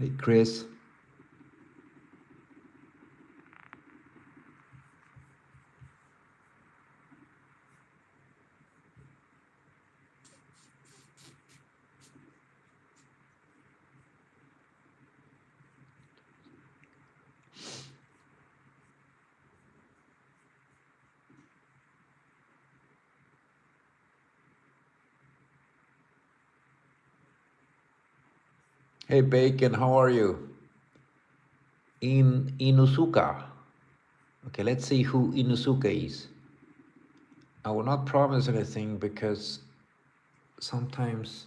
Hey, Chris. Hey, Bacon, how are you? Inosuke. Okay, let's see who Inosuke is. I will not promise anything because sometimes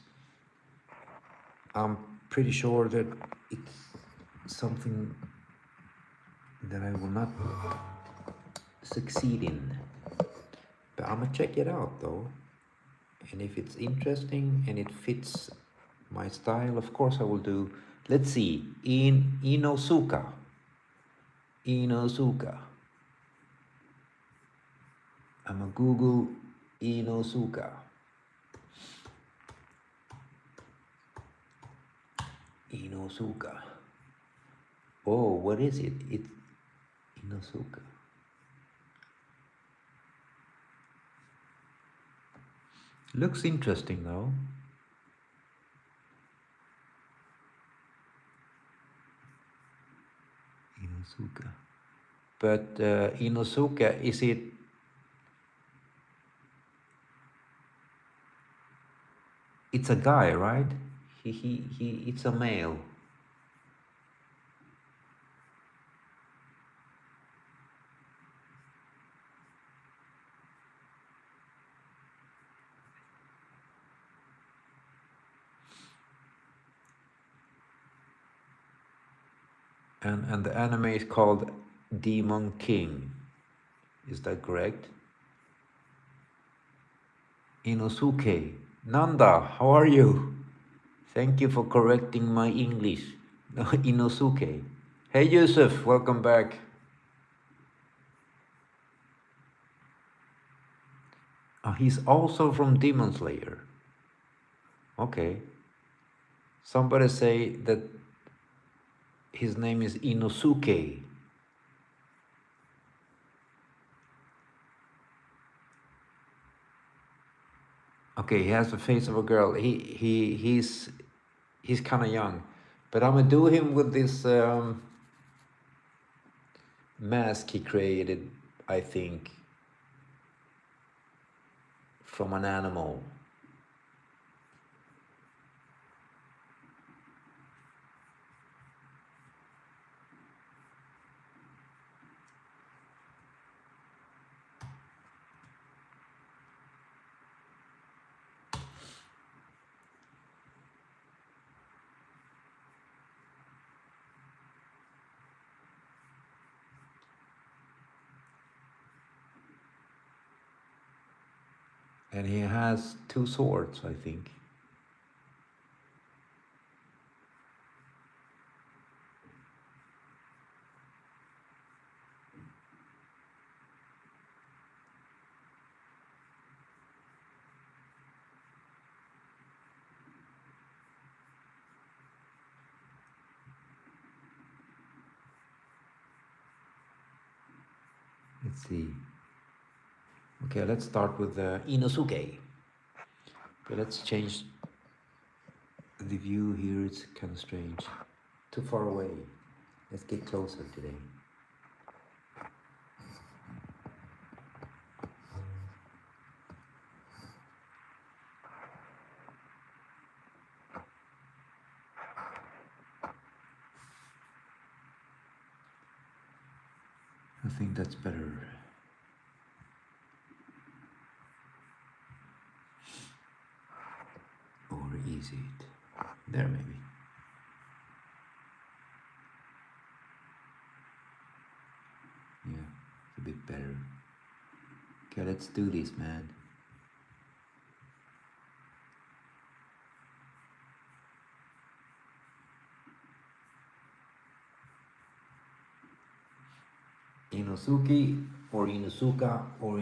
I'm pretty sure that it's something that I will not succeed in. But I'm gonna check it out though. And if it's interesting and it fits my style, of course I will do. Let's see. Inosuke. Inosuke. I'm gonna Google Inosuke. Inosuke. Oh, what is it? It's Inosuke. Looks interesting though. Inosuke. But Inosuke, is it? It's a guy, right? It's a male. And the anime is called Demon King. Is that correct? Inosuke. Nanda, how are you? Thank you for correcting my English. Inosuke. Hey Yusuf, welcome back. He's also from Demon Slayer. Okay. Somebody say that his name is Inosuke. Okay, he has the face of a girl. He's kind of young, but I'm gonna do him with this mask he created, I think, from an animal. And he has two swords, I think. Let's see. Okay, let's start with Inosuke. Okay, let's change the view here. It's kind of strange. Too far away. Let's get closer today. I think that's better. Or is it? There, maybe. Yeah, it's a bit better. Okay, let's do this, man. Inosuke or Inosuka or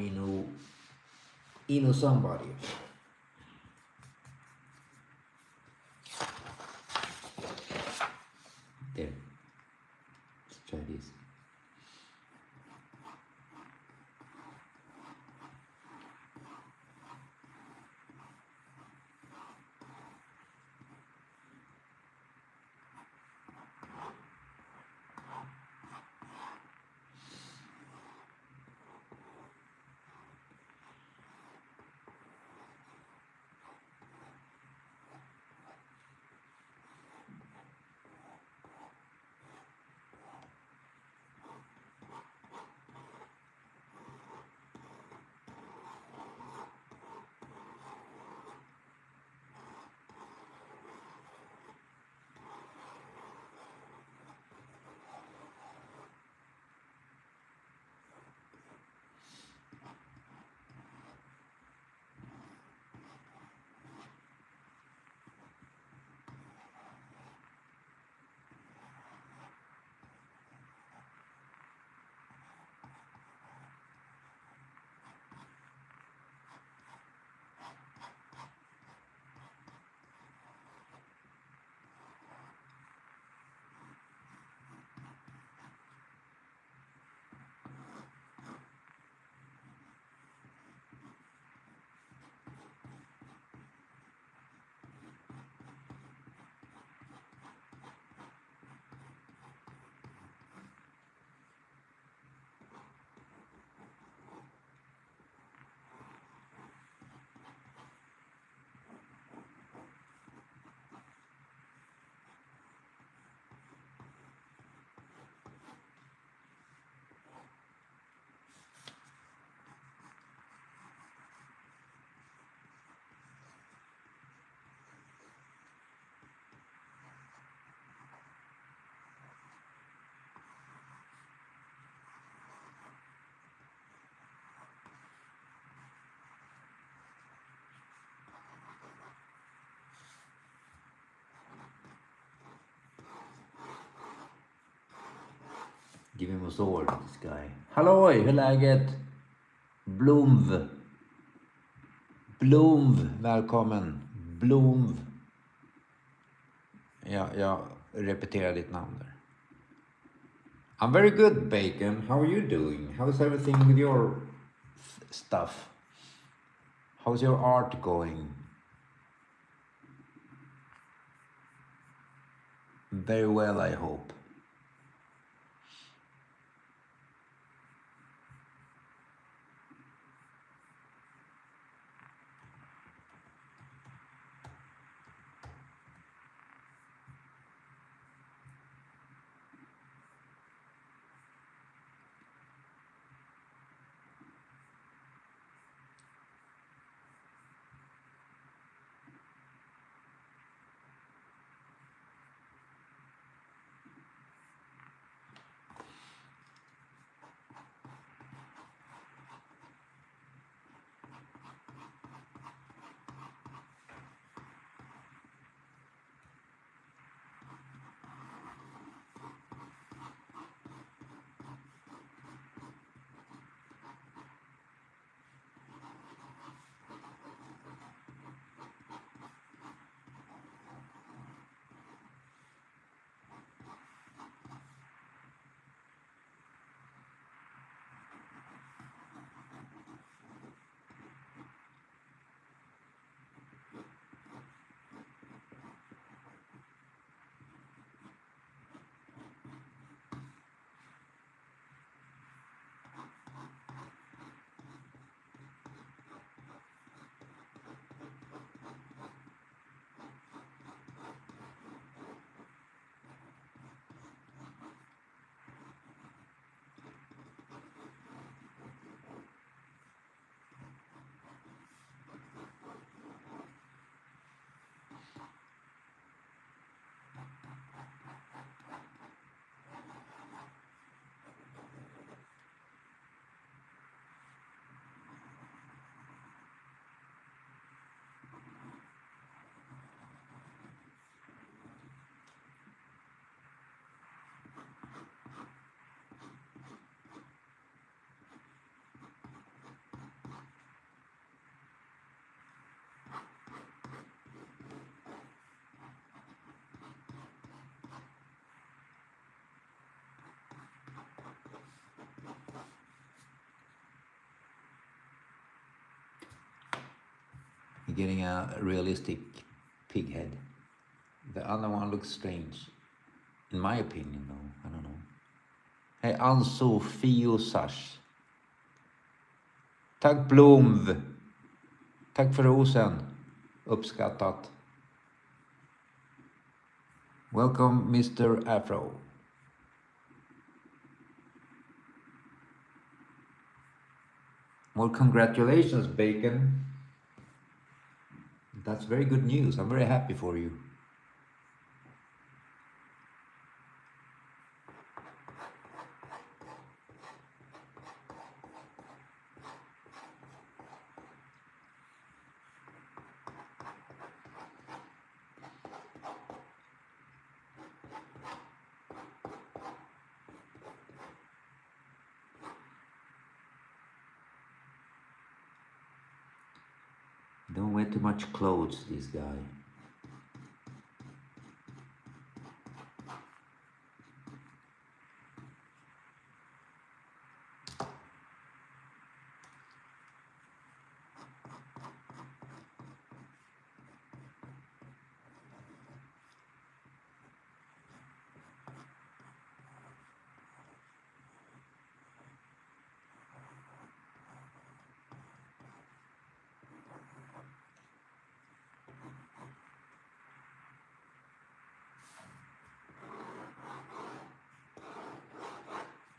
Inu somebody. Give him a sword, this guy. Halloj, hur är läget? Blomv. Blomv, välkommen. Blomv. Jag repeterar ditt namn där. I'm very good, Bacon. How are you doing? How's everything with your stuff? How's your art going? Very well, I hope. You're getting a realistic pig head. The other one looks strange. In my opinion, though. I don't know. Hey, Ann-Sofie Sars. Tack Blomv. Tack för rosen. Uppskattat. Welcome, Mr. Afro. Well, congratulations, Bacon. That's very good news. I'm very happy for you. Don't wear too much clothes, this guy.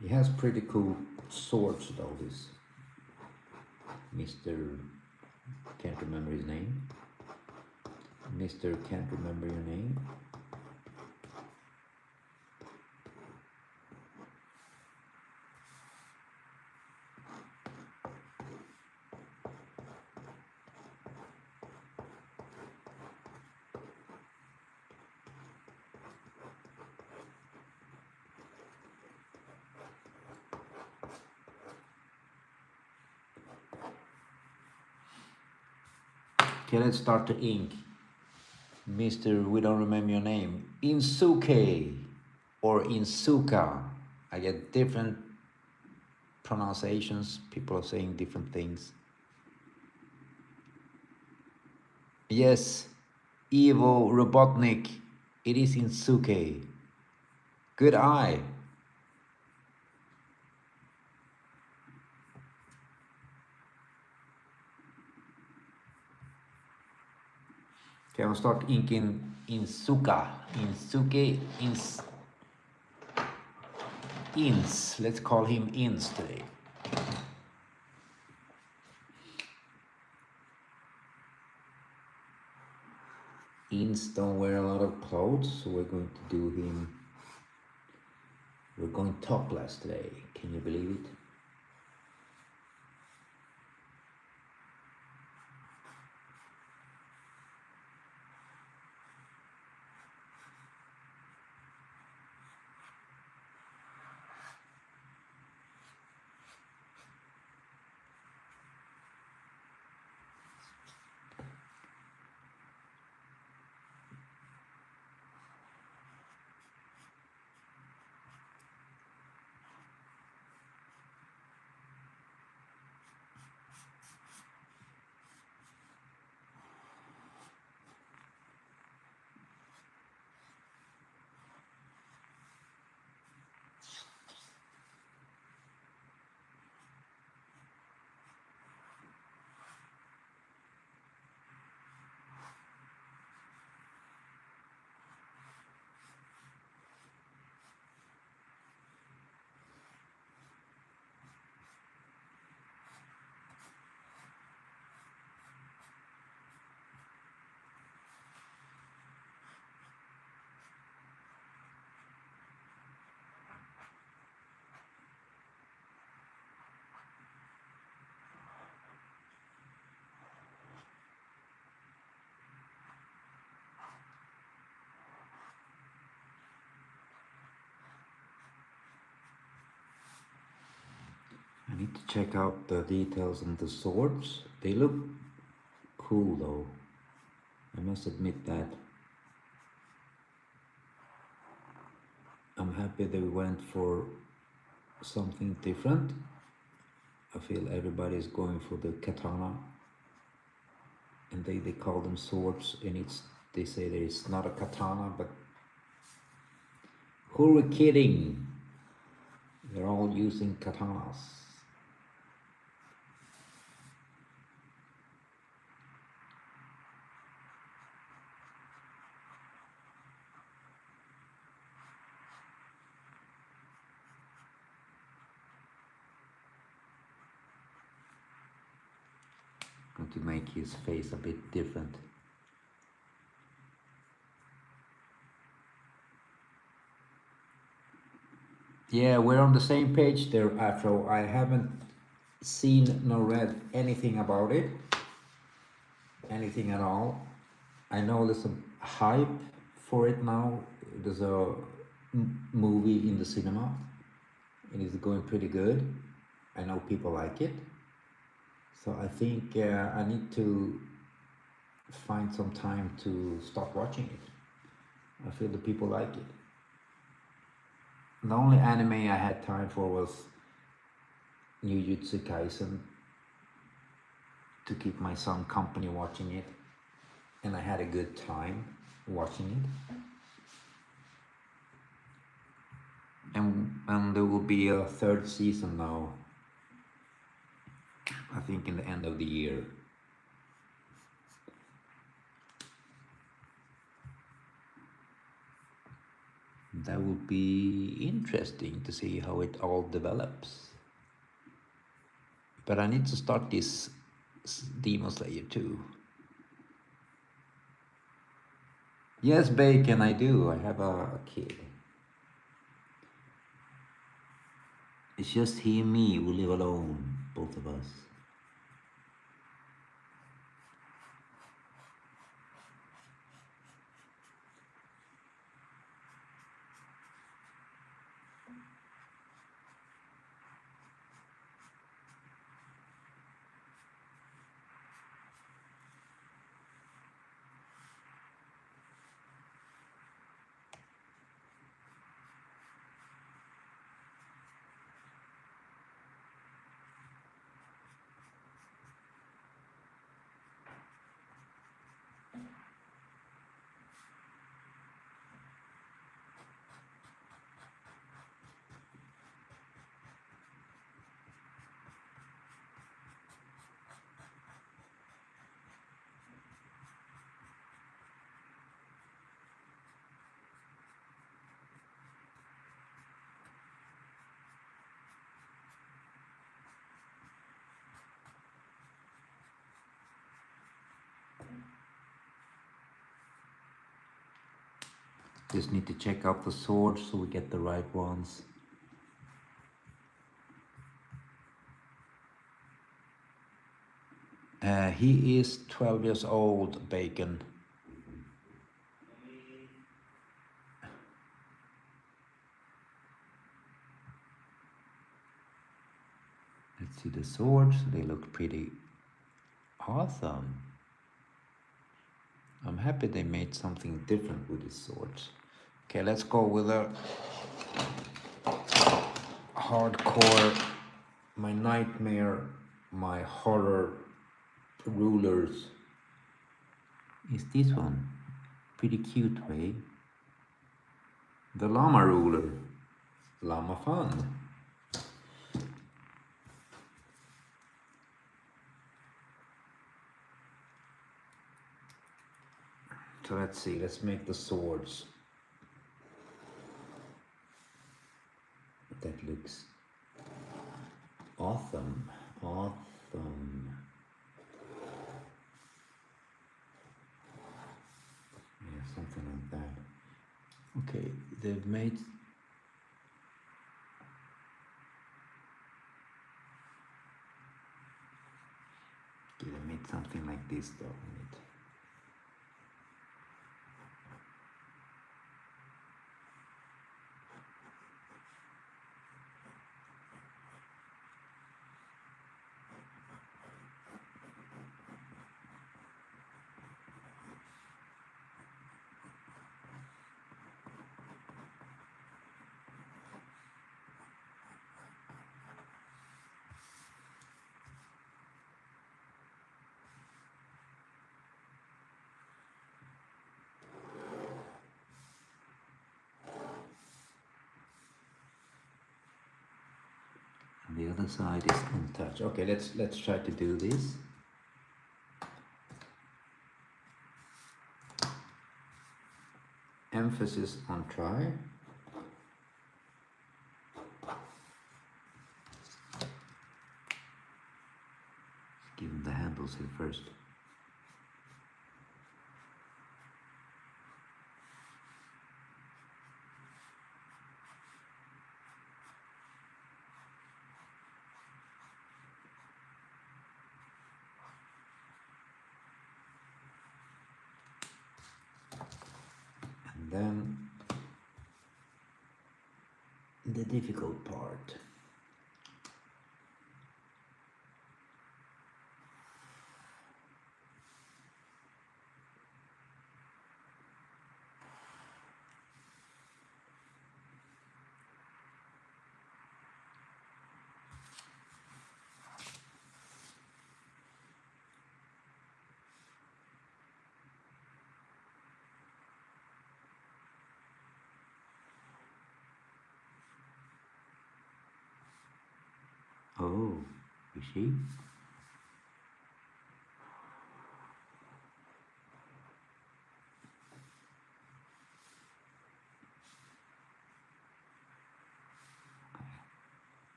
He has pretty cool swords though, this Mr. Can't remember his name. Mr. Can't remember your name. Okay, let's start to ink. Mr. We don't remember your name. Inosuke or Insuka. I get different pronunciations. People are saying different things. Yes, Ivo Robotnik. It is Inosuke. Good eye. Okay, I'll start inking Insuka. Insuke, Ins. Let's call him Ins today. Ins don't wear a lot of clothes, so we're going to do him. We're going topless today. Can you believe it? I need to check out the details on the swords. They look cool though. I must admit that. I'm happy they went for something different. I feel everybody's going for the katana. And they call them swords, and they say that it's not a katana, but who are we kidding? They're all using katanas. Going to make his face a bit different. Yeah, we're on the same page there, Afro. I haven't seen nor read anything about it. Anything at all. I know there's a hype for it now. There's a movie in the cinema. It is going pretty good. I know people like it. So I think I need to find some time to start watching it. I feel the people like it. The only anime I had time for was Jujutsu Kaisen, to keep my son company watching it, and I had a good time watching it. And there will be a third season now, I think in the end of the year. That would be interesting to see how it all develops. But I need to start this Demon Slayer too. Yes, Bacon, I do. I have a kid. It's just he and me. We live alone, both of us. Just need to check out the swords so we get the right ones. He is 12 years old, Bacon. Let's see the swords. They look pretty awesome. I'm happy they made something different with these swords. Okay, let's go with a hardcore, my nightmare, my horror rulers. Is this one? Pretty cute way. The llama ruler. Llama fun. So let's see, let's make the swords. That looks awesome. Awesome. Yeah, something like that. Okay, they've made. Okay, they made something like this though. And the other side is untouched. Okay, let's try to do this. Emphasis on try. Give him the handles here first. And then the difficult part. Oh, you see?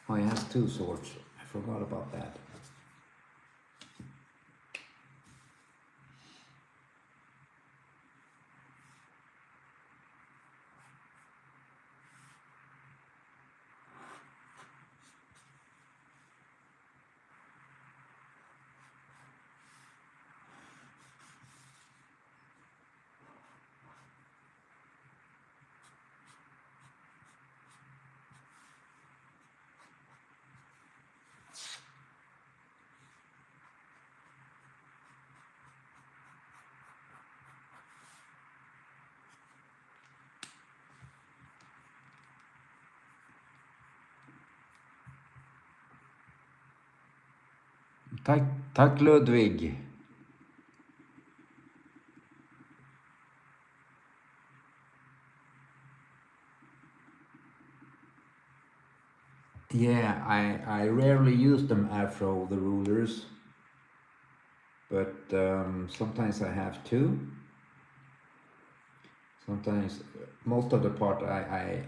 Oh, he has two swords. I forgot about that. Tack, tack Ludvig. Yeah, I rarely use them after the rulers, but sometimes I have to. Sometimes, most of the part, I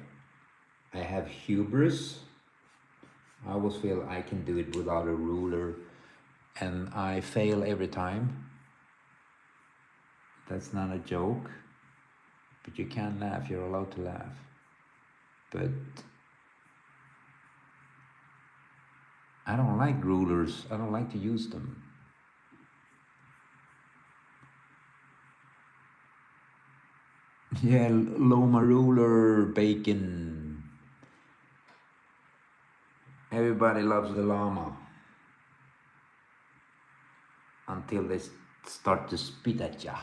have hubris. I always feel I can do it without a ruler, and I fail every time. That's not a joke, but you can laugh. You're allowed to laugh. But I don't like rulers. I don't like to use them. Yeah, Loma ruler, bacon. Everybody loves the llama until they start to spit at ya.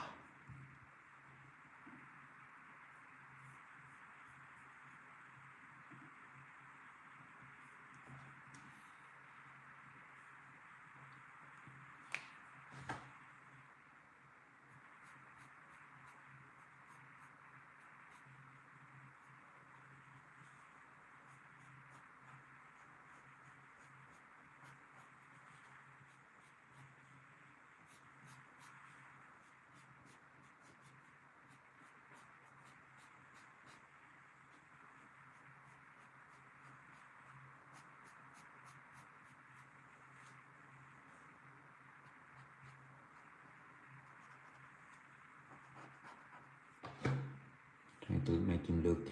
Trying to make him look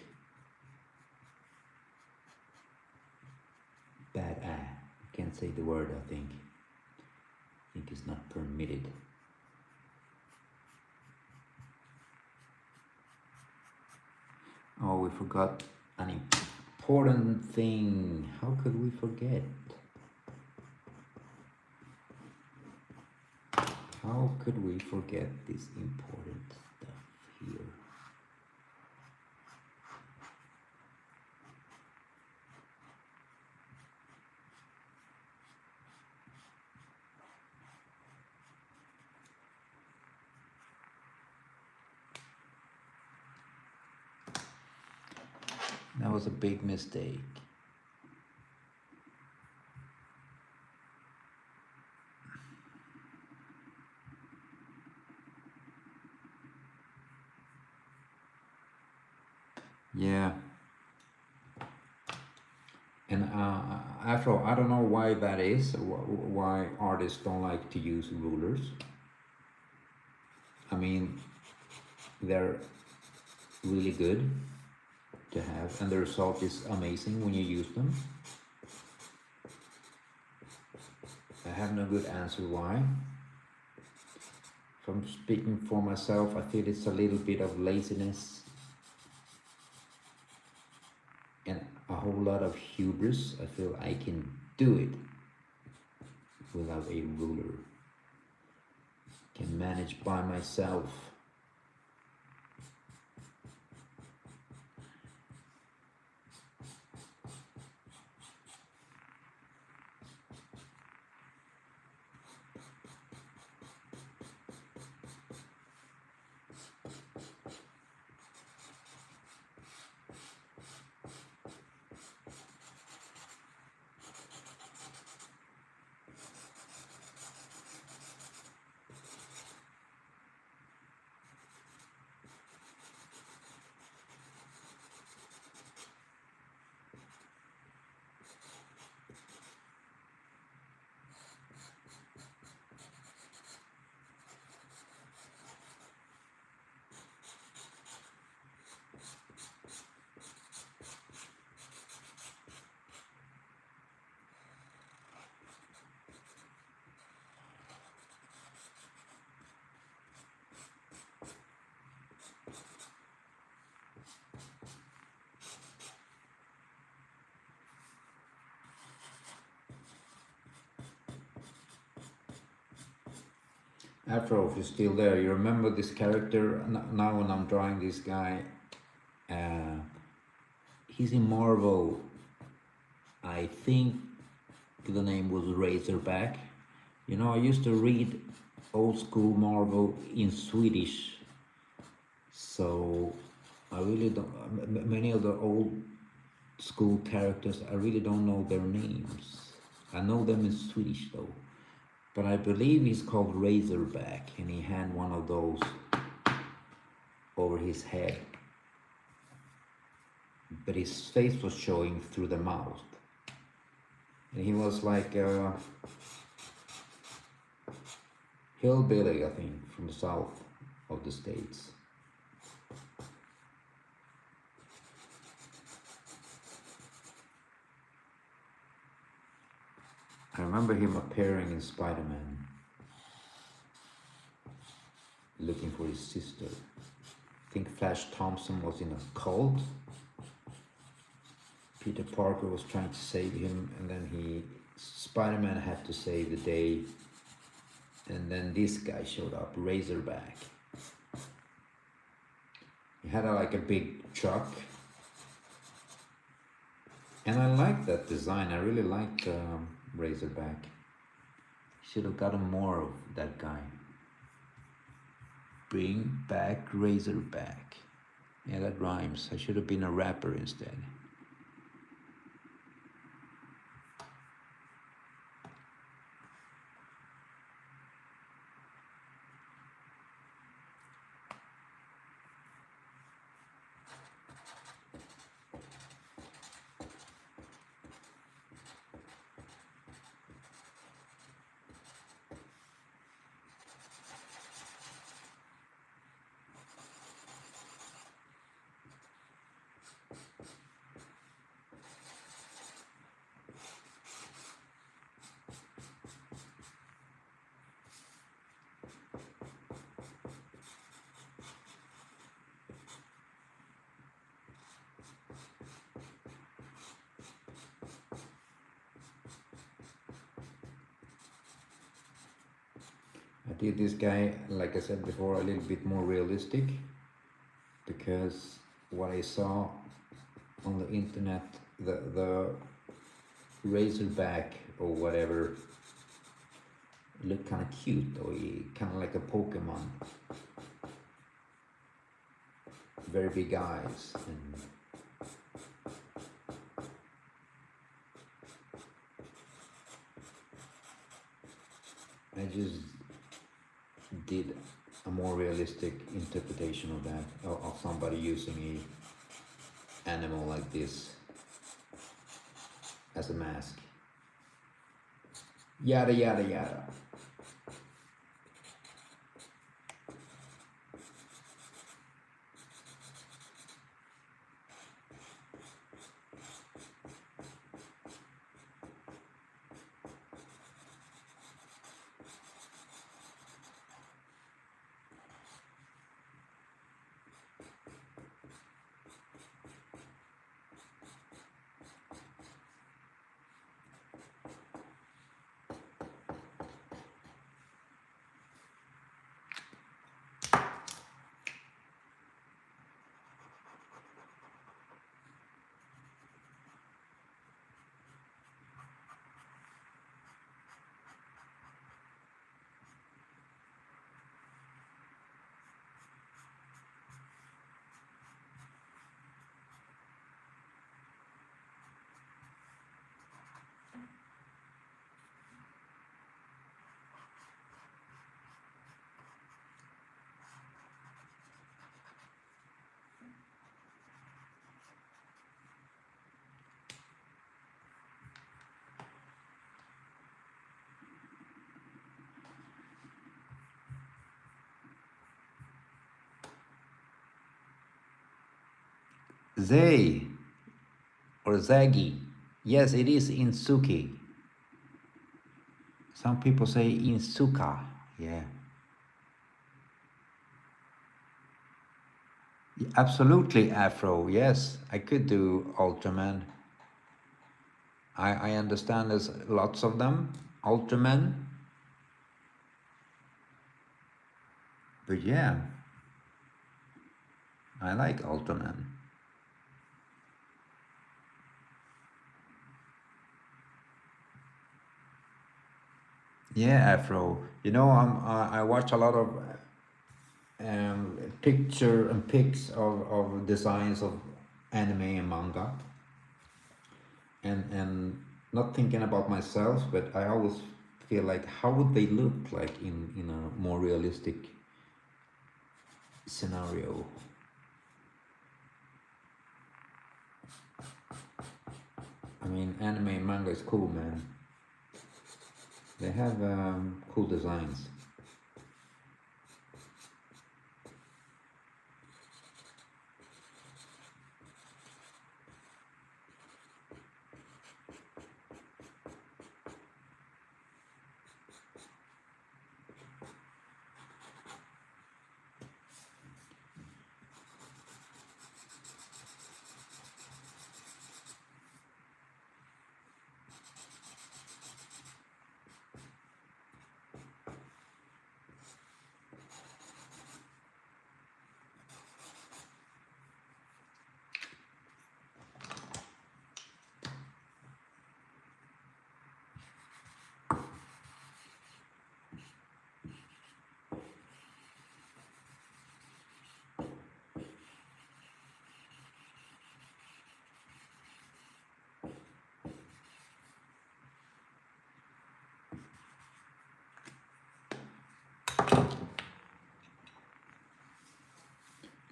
bad. I can't say the word, I think. I think it's not permitted. Oh, we forgot an important thing. How could we forget? How could we forget this important stuff here? That was a big mistake. Yeah. And after all, I don't know why that is, why artists don't like to use rulers. I mean, they're really good to have, and the result is amazing when you use them. I have no good answer why. If I'm speaking for myself, I feel it's a little bit of laziness and a whole lot of hubris. I feel I can do it without a ruler. Can manage by myself. After all, if you're still there, you remember this character. Now when I'm drawing this guy, uh, he's in Marvel. I think the name was Razorback. You know, I used to read old school Marvel in Swedish, so I really don't. Many of the old school characters. I really don't know their names. I know them in Swedish though. But I believe he's called Razorback, and he had one of those over his head. But his face was showing through the mouth. And he was like a hillbilly, I think, from the south of the States. I remember him appearing in Spider-Man, looking for his sister. I think Flash Thompson was in a cult. Peter Parker was trying to save him, and then Spider-Man had to save the day. And then this guy showed up, Razorback. He had like a big truck. And I like that design. I really like Razorback. Should have gotten more of that guy. Bring back Razorback. Yeah, that rhymes. I should have been a rapper instead. I did this guy, like I said before, a little bit more realistic, because what I saw on the internet, the Razorback or whatever looked kind of cute, or kind of like a Pokemon. Very big eyes, and I just did a more realistic interpretation of that, of somebody using a animal like this as a mask. Yada yada yada. Zay or Zaggy. Yes, it is Inosuke. Some people say Insuka. Yeah. Absolutely, Afro. Yes, I could do Ultraman. I understand there's lots of them, Ultraman. But yeah, I like Ultraman. Yeah, Afro. You know, I watch a lot of picture and pics of designs of anime and manga. and not thinking about myself, but I always feel like how would they look like in a more realistic scenario. I mean, anime and manga is cool, man. They have cool designs.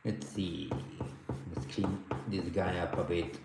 Let's see. Let's clean this guy up a bit.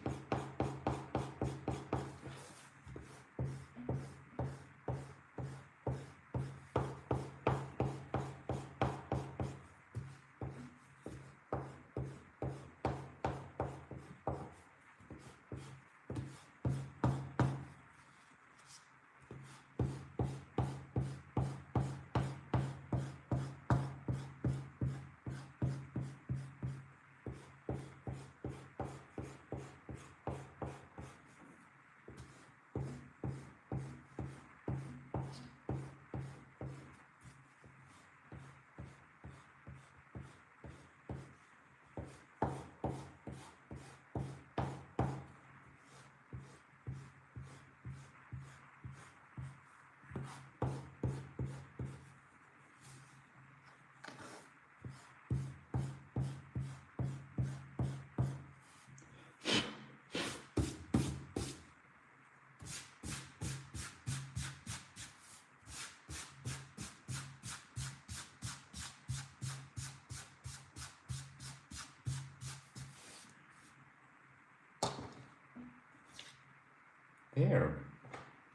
There.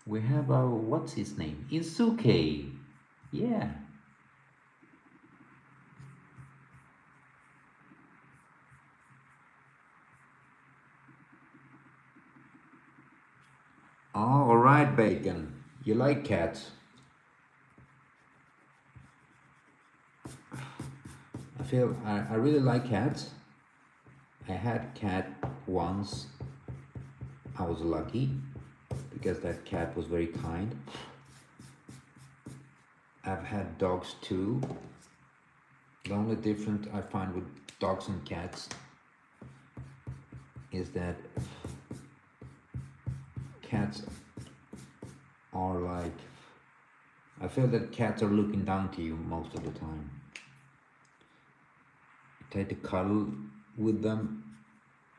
We have our, what's his name? Inosuke. Yeah. Oh, all right, Bacon. You like cats? I really like cats. I had cat once. I was lucky because that cat was very kind. I've had dogs too. The only difference I find with dogs and cats is that cats are like, I feel that cats are looking down to you most of the time. You try to cuddle with them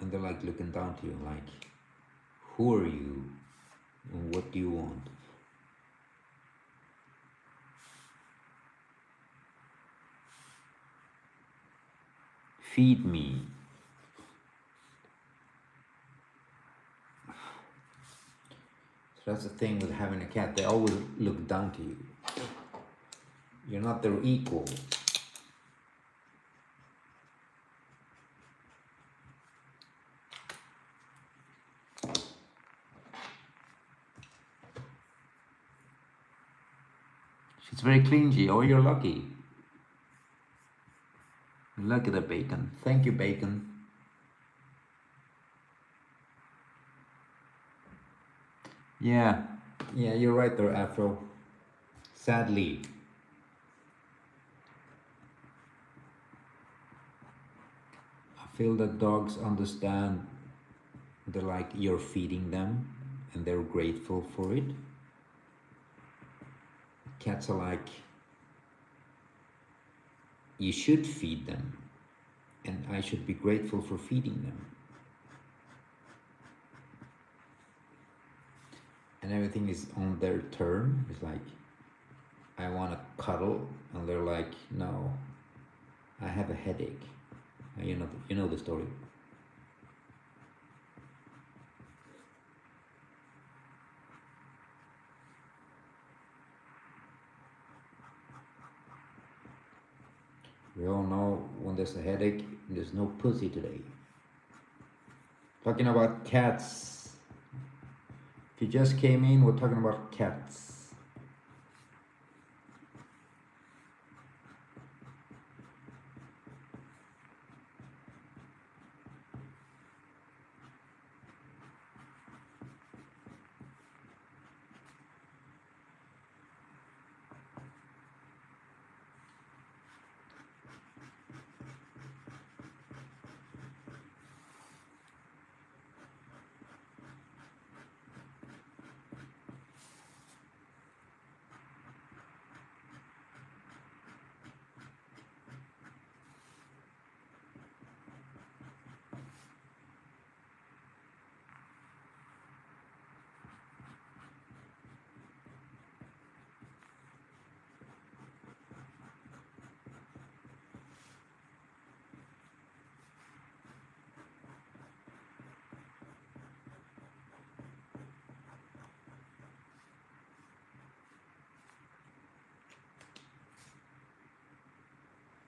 and they're like looking down to you like, who are you and what do you want? Feed me. So that's the thing with having a cat, they always look down to you. You're not their equal. She's very clingy. Oh, you're lucky. Look at the Bacon. Thank you, Bacon. Yeah, you're right there, Afro. Sadly. I feel that dogs understand that like you're feeding them and they're grateful for it. Cats are like, you should feed them and I should be grateful for feeding them. everything is on their turn. It's like, I want to cuddle, and they're like, no, I have a headache. And you know the story. We all know when there's a headache, there's no pussy today. Talking about cats. If you just came in, we're talking about cats.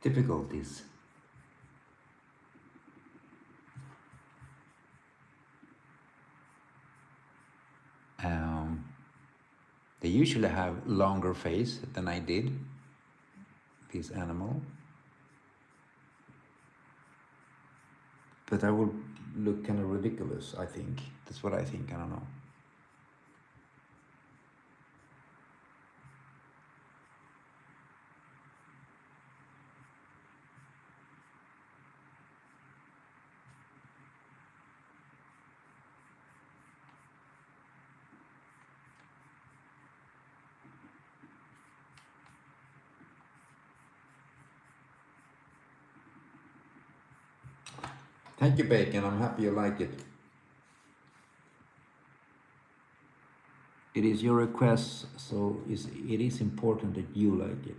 Difficulties. They usually have longer face than I did, this animal. But I would look kind of ridiculous, I think. That's what I think, I don't know. Thank you, Bacon. I'm happy you like it. It is your request, so it is important that you like it.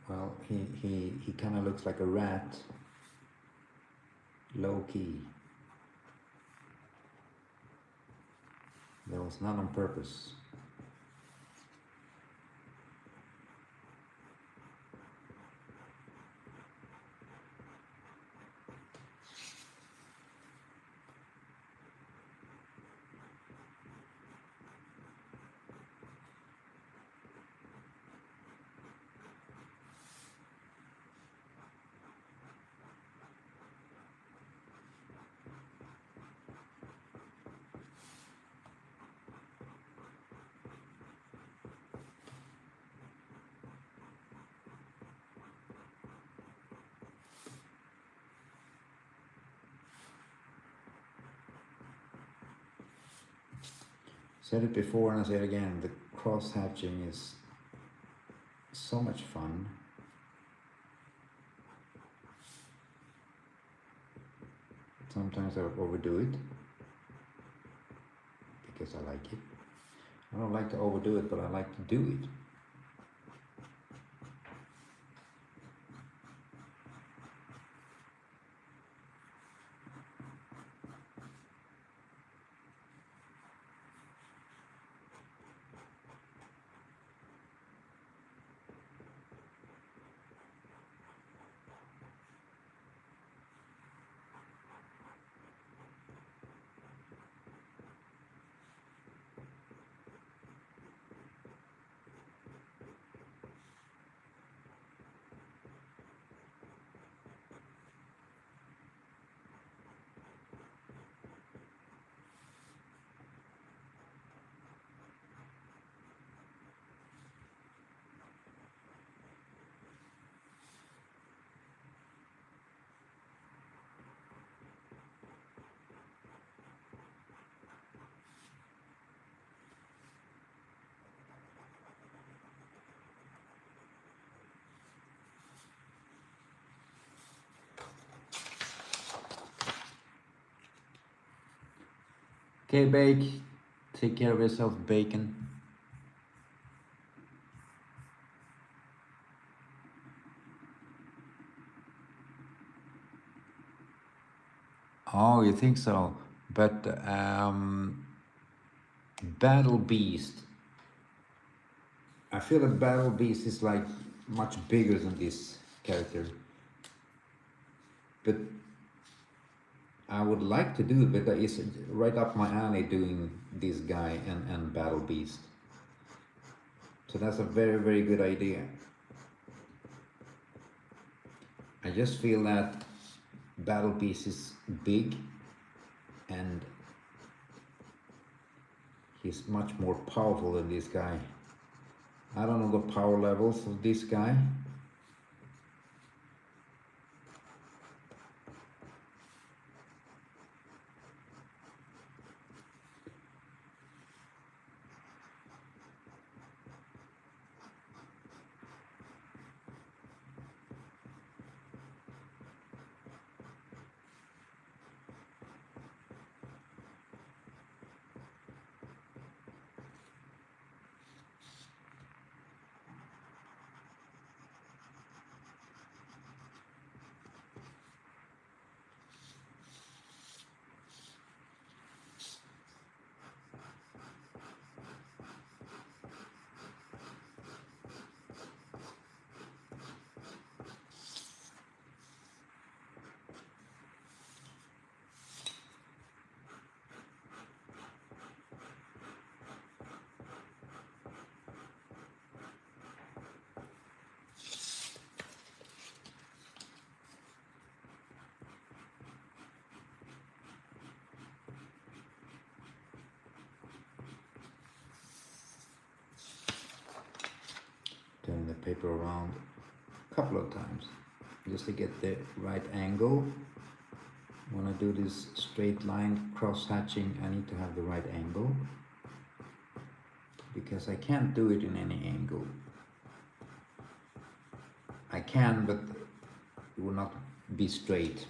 Well, he kind of looks like a rat, low key. That was not on purpose. Said it before and I say it again, the cross hatching is so much fun. Sometimes I overdo it because I like it. I don't like to overdo it, but I like to do it. Okay, Bake, take care of yourself, Bacon. Oh, you think so? But Battle Beast. I feel that Battle Beast is like much bigger than this character. But I would like to do it, but it's right up my alley doing this guy and Battle Beast. So that's a very, very good idea. I just feel that Battle Beast is big and he's much more powerful than this guy. I don't know the power levels of this guy. Turn the paper around a couple of times just to get the right angle. When I do this straight line cross hatching, I need to have the right angle because I can't do it in any angle. I can, but it will not be straight.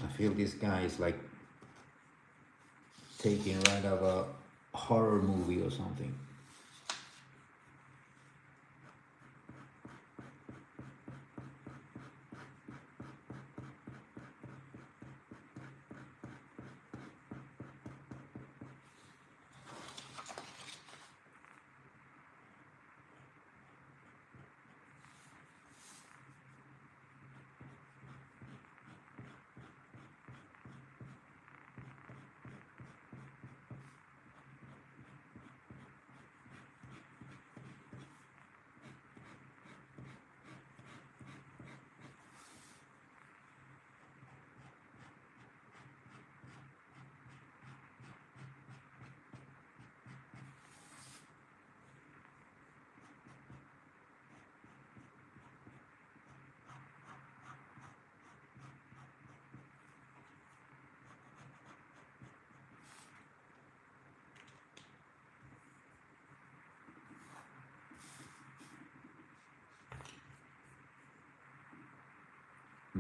I feel this guy is like taken right out of a horror movie or something.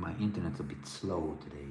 my internet's a bit slow today.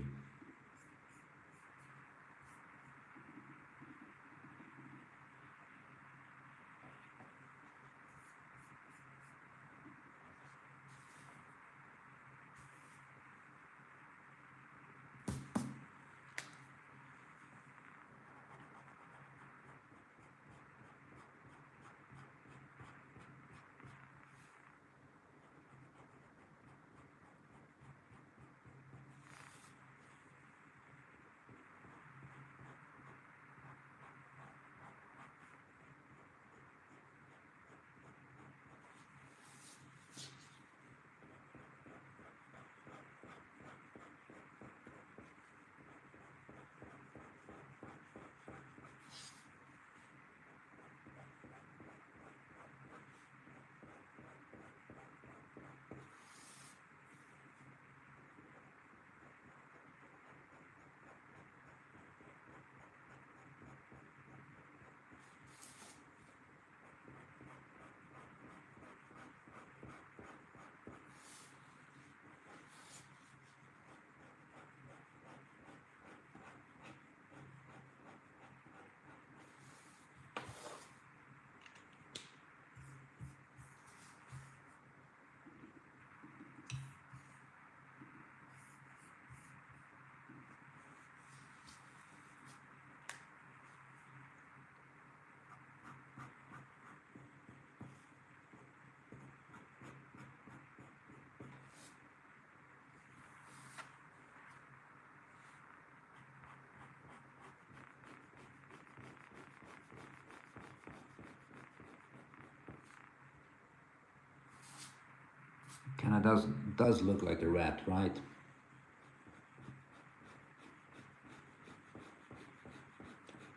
Kinda does look like a rat, right?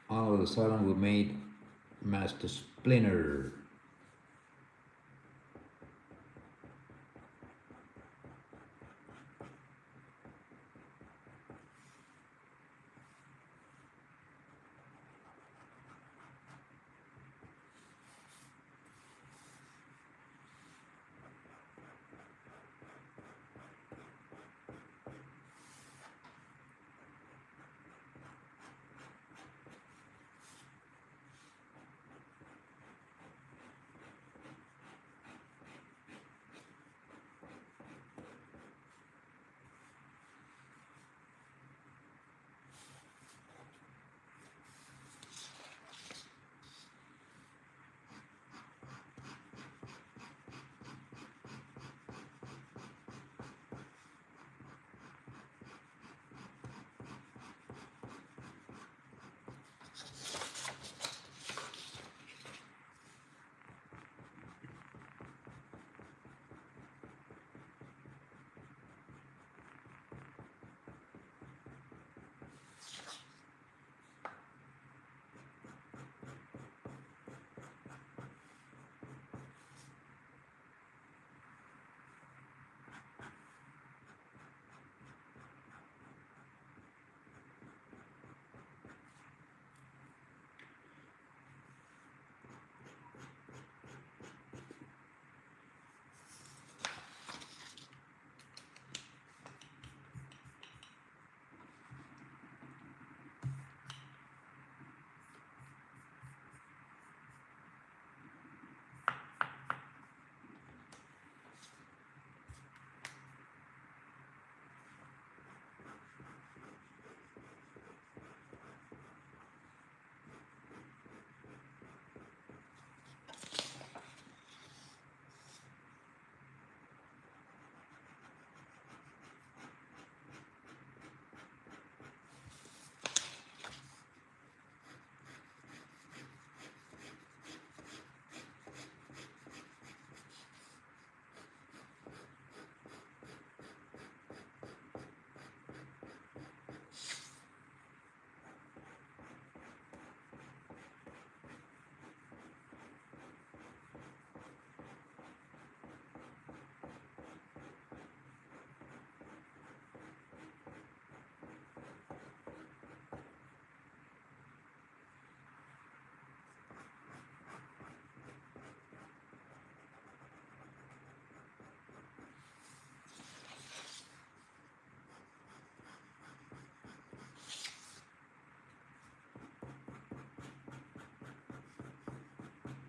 All of a sudden we made Master Splinter.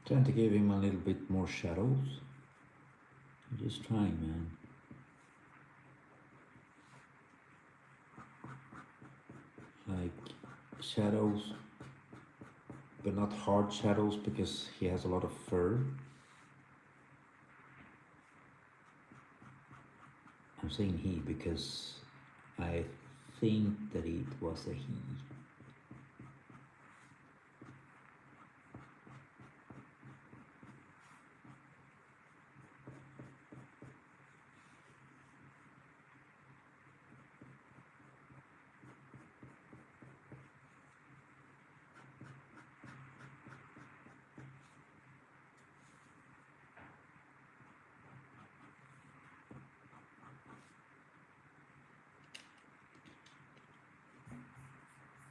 Trying to give him a little bit more shadows. I'm just trying, man. Like shadows, but not hard shadows because he has a lot of fur. I'm saying he because I think that it was a he.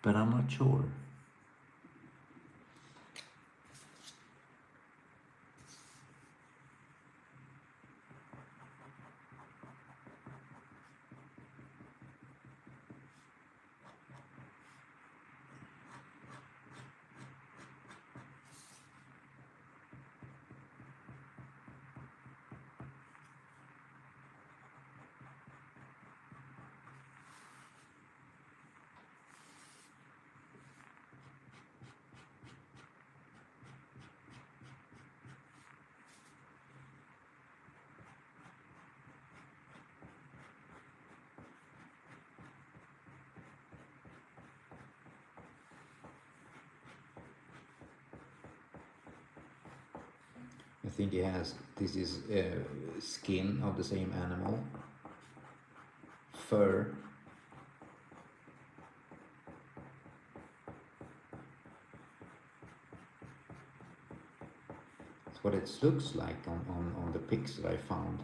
But I'm not sure. I think he has, this is skin of the same animal, fur. It's what it looks like on the pics that I found.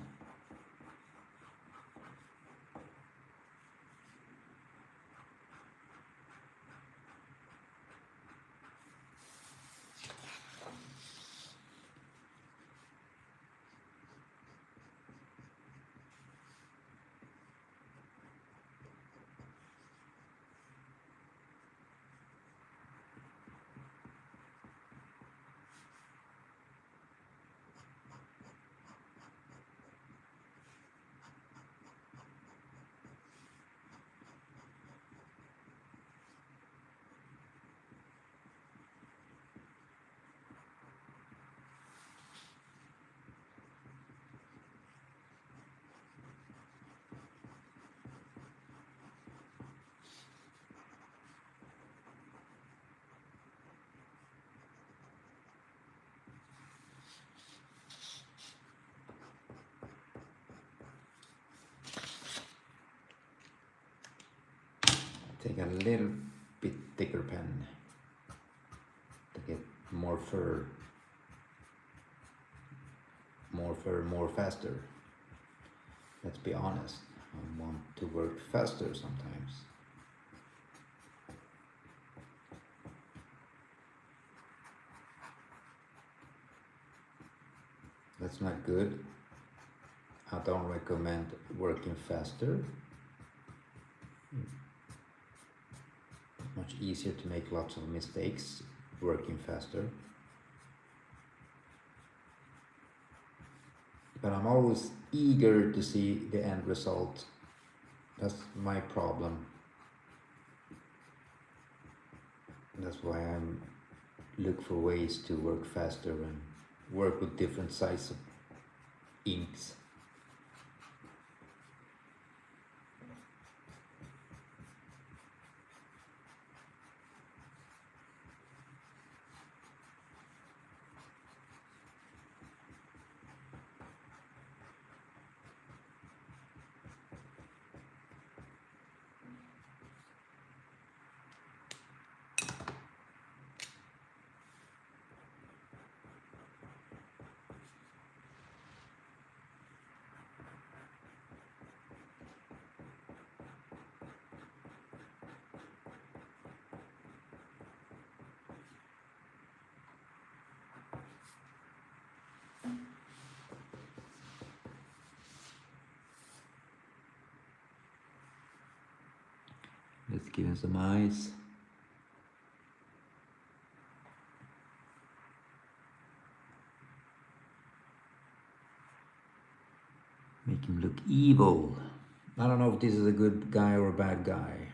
Take a little bit thicker pen to get more fur, more faster. Let's be honest, I want to work faster sometimes. That's not good. I don't recommend working faster. Much easier to make lots of mistakes working faster. But I'm always eager to see the end result. That's my problem. That's why I look for ways to work faster and work with different sizes of inks. Let's give him some eyes. Make him look evil. I don't know if this is a good guy or a bad guy.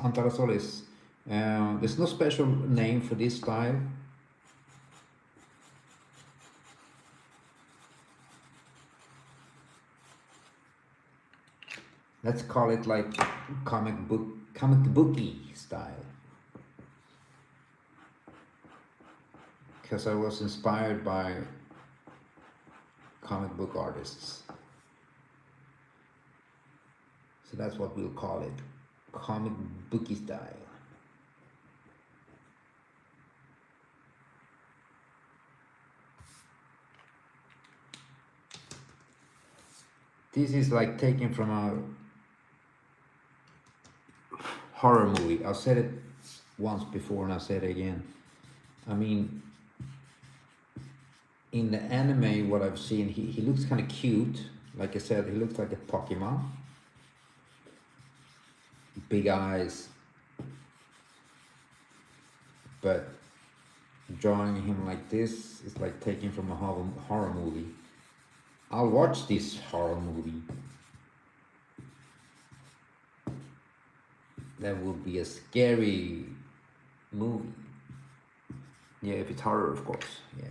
Antanasolis. There's no special name for this style. Let's call it like comic booky style. Because I was inspired by comic book artists. So that's what we'll call it, comic booky style. This is like taken from a horror movie. I said it once before and I said it again. I mean, in the anime, what I've seen, he looks kind of cute. Like I said, he looks like a Pokemon. Big eyes. But drawing him like this is like taken from a horror movie. I'll watch this horror movie. That would be a scary movie. Yeah, if it's horror, of course. Yeah.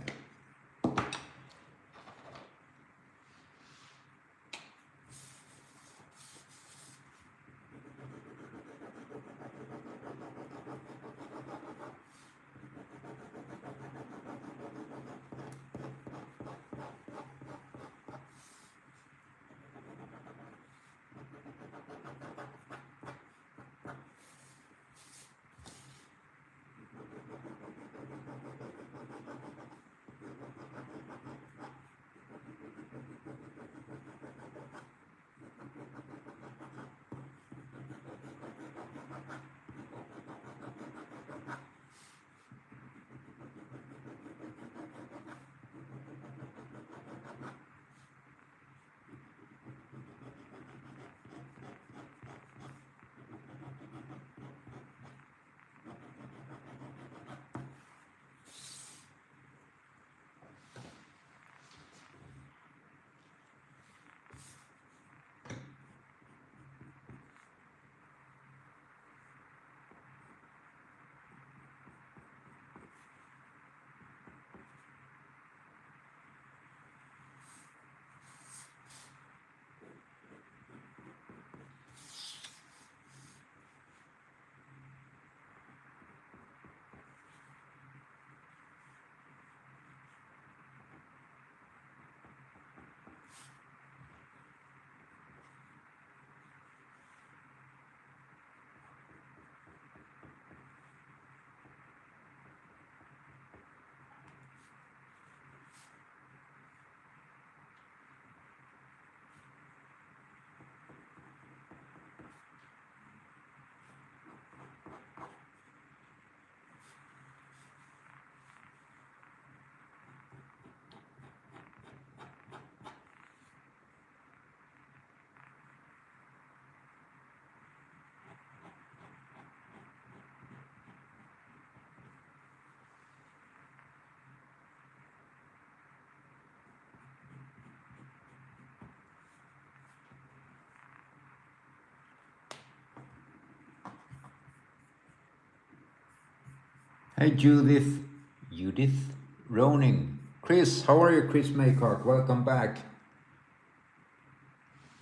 Hey Judith Roning. Chris, how are you, Chris Maycock? Welcome back.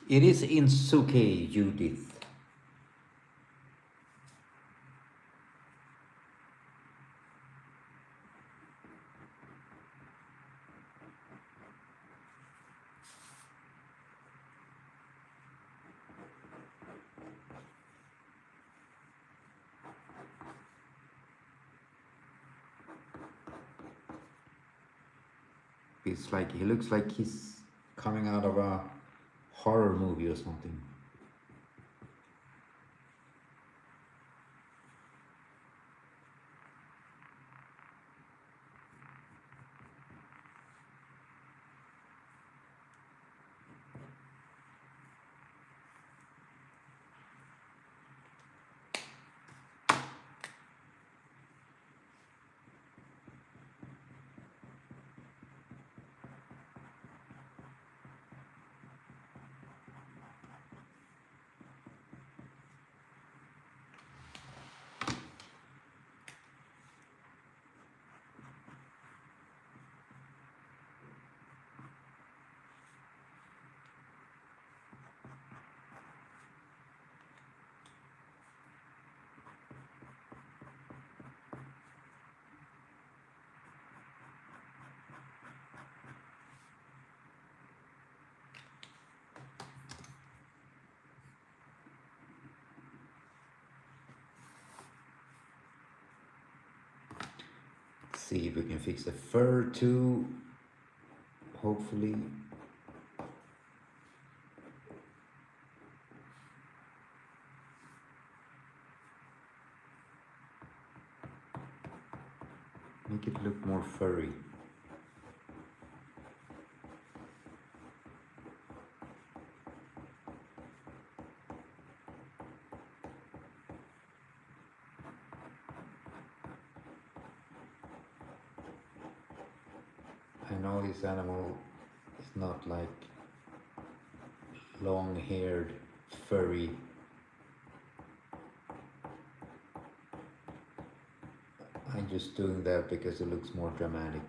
It is Inosuke, Judith. It's like he looks like he's coming out of a horror movie or something. See if we can fix the fur too. Hopefully. Make it look more furry. I know this animal is not like long-haired, furry. I'm just doing that because it looks more dramatic.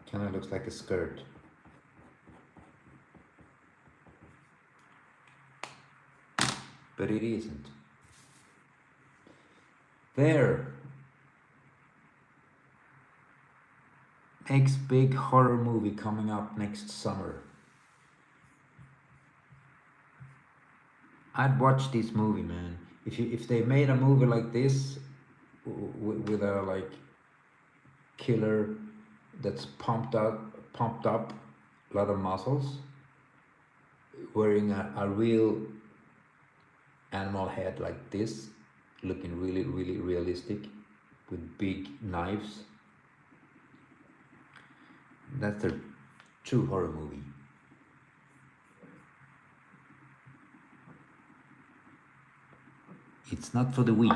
Kind of looks like a skirt. But it isn't. There. Next big horror movie coming up next summer. I'd watch this movie, man. If they made a movie like this with a like killer that's pumped up, a lot of muscles, wearing a real animal head like this, looking really realistic, with big knives. That's a true horror movie. It's not for the weak.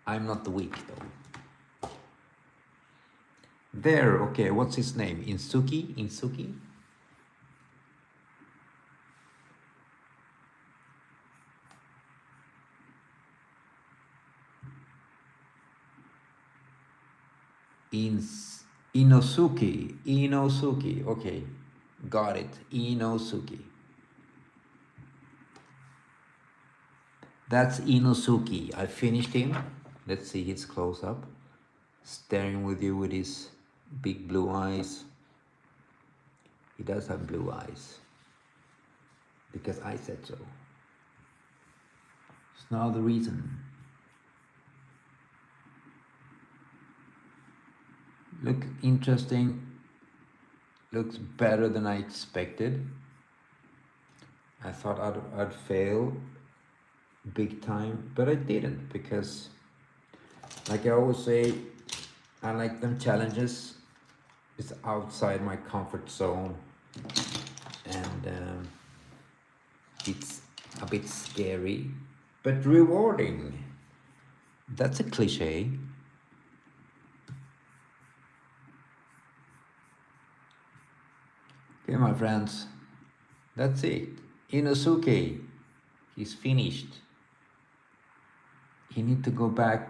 I'm not the weak though. There, okay, what's his name? Inosuke? Inosuke? Inosuke, okay, got it, Inosuke. That's Inosuke. I finished him. Let's see his close-up. Staring with you with his big blue eyes. He does have blue eyes. Because I said so. It's now the reason. Look interesting. Looks better than I expected. I thought I'd fail big time, but I didn't, because like I always say, I like them challenges. It's outside my comfort zone, and it's a bit scary, but rewarding. That's a cliche. Okay, my friends, that's it. Inosuke, he's finished. He need to go back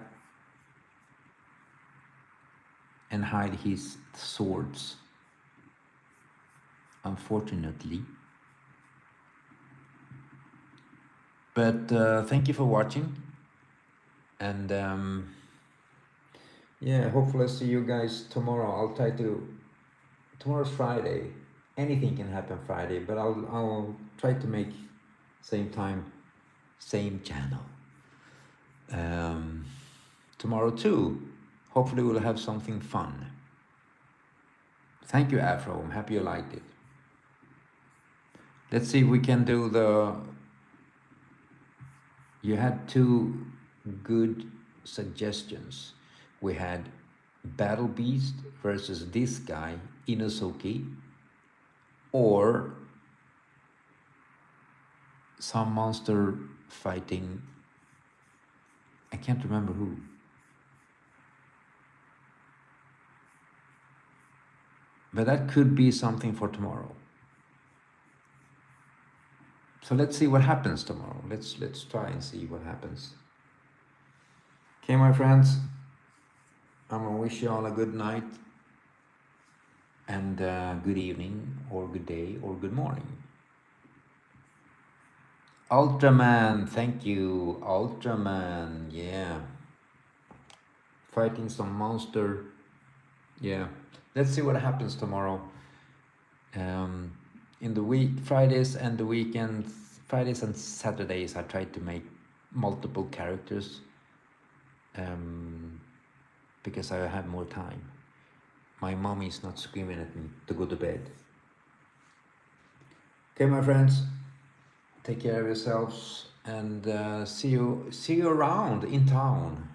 and hide his swords, unfortunately. But thank you for watching, and yeah, hopefully I see you guys tomorrow. I'll try to. Tomorrow's Friday. Anything can happen Friday, but I'll try to make same time, same channel. Tomorrow too. Hopefully we'll have something fun. Thank you, Afro. I'm happy you liked it. Let's see if we can do the... You had two good suggestions. We had Battle Beast versus this guy, Inosuke, or some monster fighting... I can't remember who. But that could be something for tomorrow. So let's see what happens tomorrow. Let's try and see what happens. Okay, my friends, I'm gonna wish you all a good night and good evening or good day or good morning. Ultraman, thank you, Ultraman. Yeah, fighting some monster. Yeah, let's see what happens tomorrow. In the week, Fridays and the weekends, Fridays and Saturdays, I try to make multiple characters because I have more time. My mommy is not screaming at me to go to bed. Okay, my friends, take care of yourselves and see you around in town.